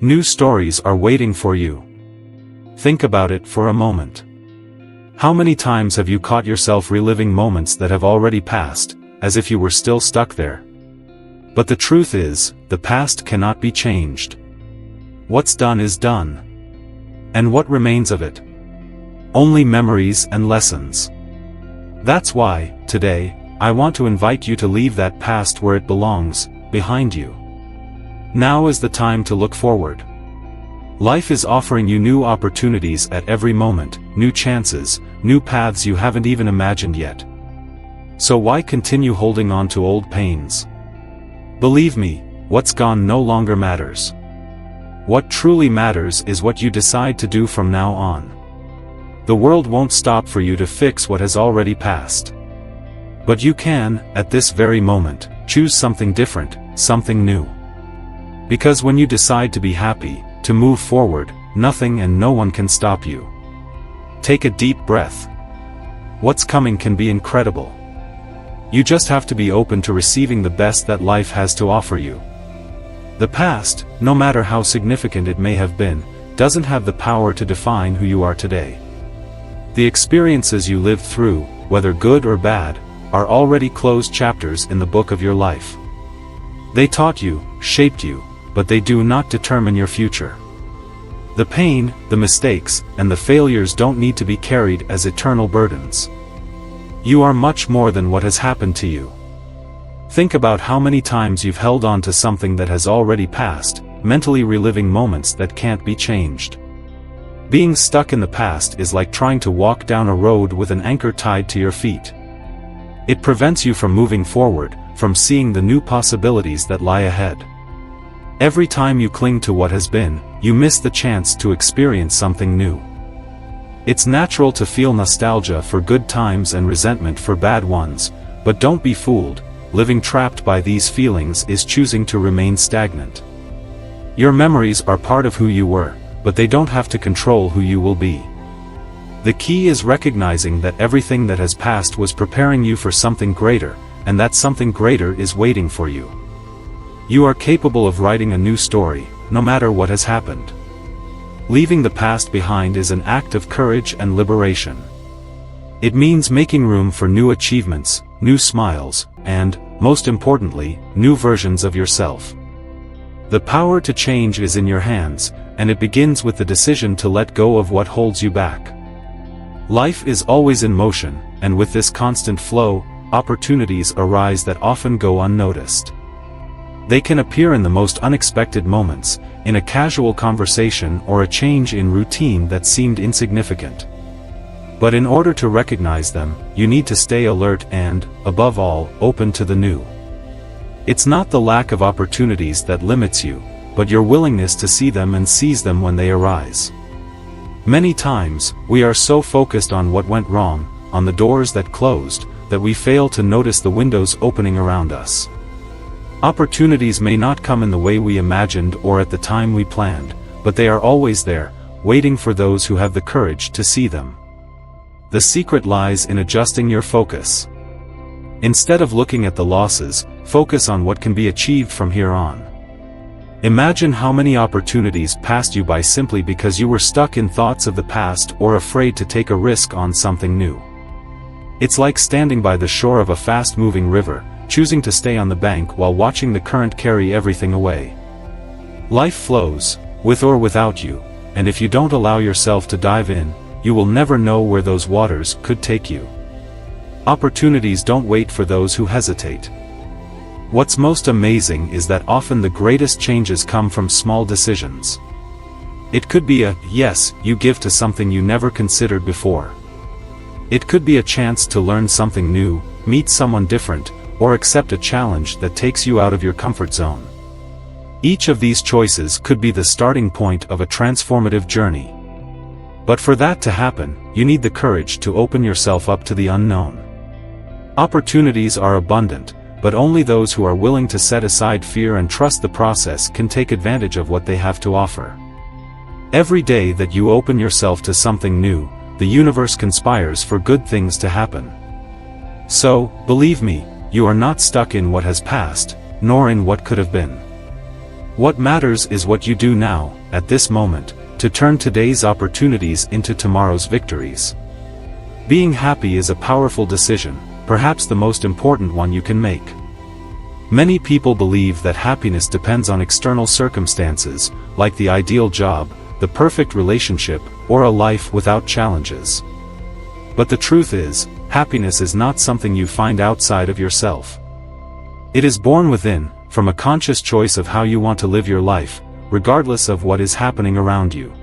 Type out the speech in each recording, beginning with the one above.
New stories are waiting for you. Think about it for a moment. How many times have you caught yourself reliving moments that have already passed, as if you were still stuck there? But the truth is, the past cannot be changed. What's done is done. And what remains of it? Only memories and lessons. That's why, today, I want to invite you to leave that past where it belongs, behind you. Now is the time to look forward. Life is offering you new opportunities at every moment, new chances, new paths you haven't even imagined yet. So why continue holding on to old pains? Believe me, what's gone no longer matters. What truly matters is what you decide to do from now on. The world won't stop for you to fix what has already passed. But you can, at this very moment, choose something different, something new. Because when you decide to be happy, to move forward, nothing and no one can stop you. Take a deep breath. What's coming can be incredible. You just have to be open to receiving the best that life has to offer you. The past, no matter how significant it may have been, doesn't have the power to define who you are today. The experiences you lived through, whether good or bad, are already closed chapters in the book of your life. They taught you, shaped you, but they do not determine your future. The pain, the mistakes, and the failures don't need to be carried as eternal burdens. You are much more than what has happened to you. Think about how many times you've held on to something that has already passed, mentally reliving moments that can't be changed. Being stuck in the past is like trying to walk down a road with an anchor tied to your feet. It prevents you from moving forward, from seeing the new possibilities that lie ahead. Every time you cling to what has been, you miss the chance to experience something new. It's natural to feel nostalgia for good times and resentment for bad ones, but don't be fooled, living trapped by these feelings is choosing to remain stagnant. Your memories are part of who you were, but they don't have to control who you will be. The key is recognizing that everything that has passed was preparing you for something greater, and that something greater is waiting for you. You are capable of writing a new story, no matter what has happened. Leaving the past behind is an act of courage and liberation. It means making room for new achievements, new smiles, and, most importantly, new versions of yourself. The power to change is in your hands, and it begins with the decision to let go of what holds you back. Life is always in motion, and with this constant flow, opportunities arise that often go unnoticed. They can appear in the most unexpected moments, in a casual conversation or a change in routine that seemed insignificant. But in order to recognize them, you need to stay alert and, above all, open to the new. It's not the lack of opportunities that limits you, but your willingness to see them and seize them when they arise. Many times, we are so focused on what went wrong, on the doors that closed, that we fail to notice the windows opening around us. Opportunities may not come in the way we imagined or at the time we planned, but they are always there, waiting for those who have the courage to see them. The secret lies in adjusting your focus. Instead of looking at the losses, focus on what can be achieved from here on. Imagine how many opportunities passed you by simply because you were stuck in thoughts of the past or afraid to take a risk on something new. It's like standing by the shore of a fast-moving river, choosing to stay on the bank while watching the current carry everything away. Life flows, with or without you, and if you don't allow yourself to dive in, you will never know where those waters could take you. Opportunities don't wait for those who hesitate. What's most amazing is that often the greatest changes come from small decisions. It could be a yes you give to something you never considered before. It could be a chance to learn something new, meet someone different, or accept a challenge that takes you out of your comfort zone. Each of these choices could be the starting point of a transformative journey. But for that to happen, you need the courage to open yourself up to the unknown. Opportunities are abundant, but only those who are willing to set aside fear and trust the process can take advantage of what they have to offer. Every day that you open yourself to something new, the universe conspires for good things to happen. So, believe me, you are not stuck in what has passed, nor in what could have been. What matters is what you do now, at this moment, to turn today's opportunities into tomorrow's victories. Being happy is a powerful decision, perhaps the most important one you can make. Many people believe that happiness depends on external circumstances, like the ideal job, the perfect relationship, or a life without challenges. But the truth is, happiness is not something you find outside of yourself. It is born within, from a conscious choice of how you want to live your life, regardless of what is happening around you.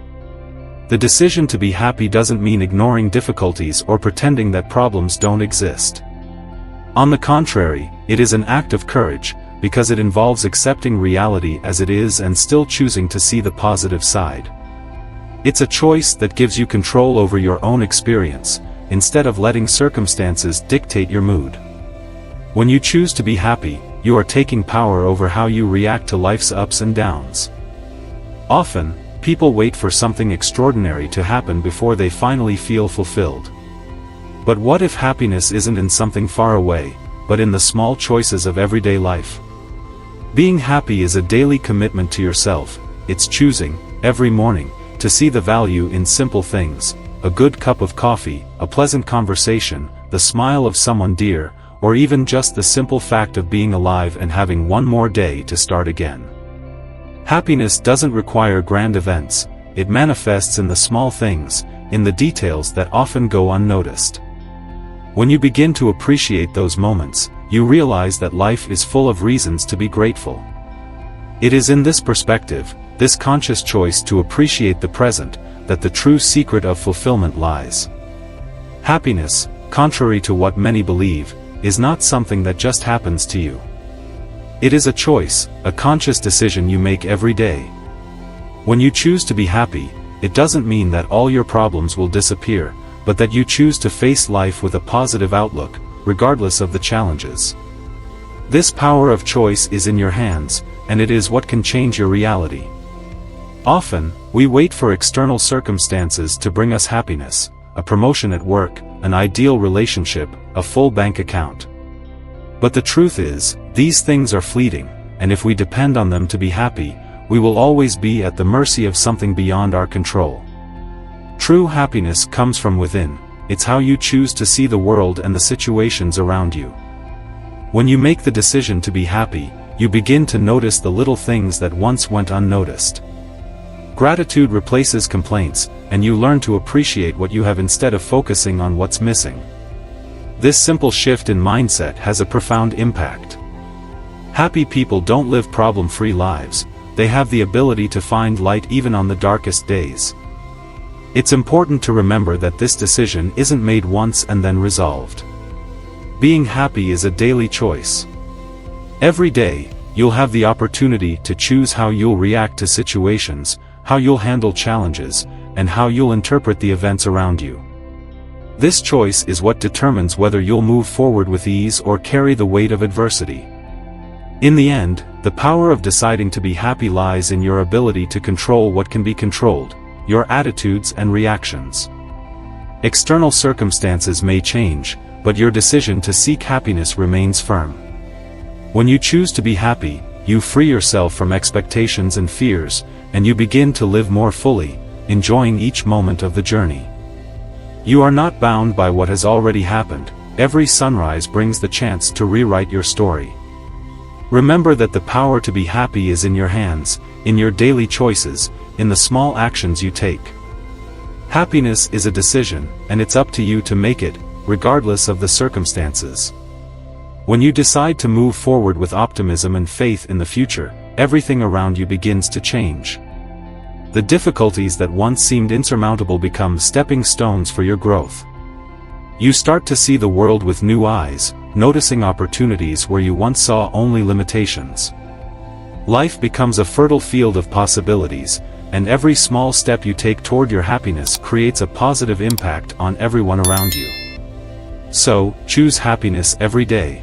The decision to be happy doesn't mean ignoring difficulties or pretending that problems don't exist. On the contrary, it is an act of courage, because it involves accepting reality as it is and still choosing to see the positive side. It's a choice that gives you control over your own experience, instead of letting circumstances dictate your mood. When you choose to be happy, you are taking power over how you react to life's ups and downs. Often, people wait for something extraordinary to happen before they finally feel fulfilled. But what if happiness isn't in something far away, but in the small choices of everyday life? Being happy is a daily commitment to yourself. It's choosing, every morning, to see the value in simple things: a good cup of coffee, a pleasant conversation, the smile of someone dear, or even just the simple fact of being alive and having one more day to start again. Happiness doesn't require grand events, it manifests in the small things, in the details that often go unnoticed. When you begin to appreciate those moments, you realize that life is full of reasons to be grateful. It is in this perspective, this conscious choice to appreciate the present, that the true secret of fulfillment lies. Happiness, contrary to what many believe, is not something that just happens to you. It is a choice, a conscious decision you make every day. When you choose to be happy, it doesn't mean that all your problems will disappear, but that you choose to face life with a positive outlook, regardless of the challenges. This power of choice is in your hands, and it is what can change your reality. Often, we wait for external circumstances to bring us happiness: a promotion at work, an ideal relationship, a full bank account. But the truth is, these things are fleeting, and if we depend on them to be happy, we will always be at the mercy of something beyond our control. True happiness comes from within. It's how you choose to see the world and the situations around you. When you make the decision to be happy, you begin to notice the little things that once went unnoticed. Gratitude replaces complaints, and you learn to appreciate what you have instead of focusing on what's missing. This simple shift in mindset has a profound impact. Happy people don't live problem-free lives, they have the ability to find light even on the darkest days. It's important to remember that this decision isn't made once and then resolved. Being happy is a daily choice. Every day, you'll have the opportunity to choose how you'll react to situations, how you'll handle challenges, and how you'll interpret the events around you. This choice is what determines whether you'll move forward with ease or carry the weight of adversity. In the end, the power of deciding to be happy lies in your ability to control what can be controlled: your attitudes and reactions. External circumstances may change, but your decision to seek happiness remains firm. When you choose to be happy, you free yourself from expectations and fears, and you begin to live more fully, enjoying each moment of the journey. You are not bound by what has already happened. Every sunrise brings the chance to rewrite your story. Remember that the power to be happy is in your hands, in your daily choices, in the small actions you take. Happiness is a decision, and it's up to you to make it, regardless of the circumstances. When you decide to move forward with optimism and faith in the future, everything around you begins to change. The difficulties that once seemed insurmountable become stepping stones for your growth. You start to see the world with new eyes, noticing opportunities where you once saw only limitations. Life becomes a fertile field of possibilities, and every small step you take toward your happiness creates a positive impact on everyone around you. So, choose happiness every day.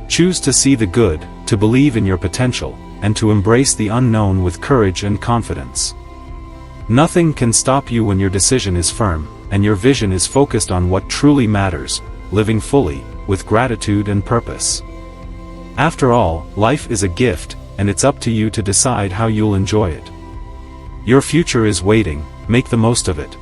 Choose to see the good, to believe in your potential, and to embrace the unknown with courage and confidence. Nothing can stop you when your decision is firm, and your vision is focused on what truly matters: living fully, with gratitude and purpose. After all, life is a gift, and it's up to you to decide how you'll enjoy it. Your future is waiting, make the most of it.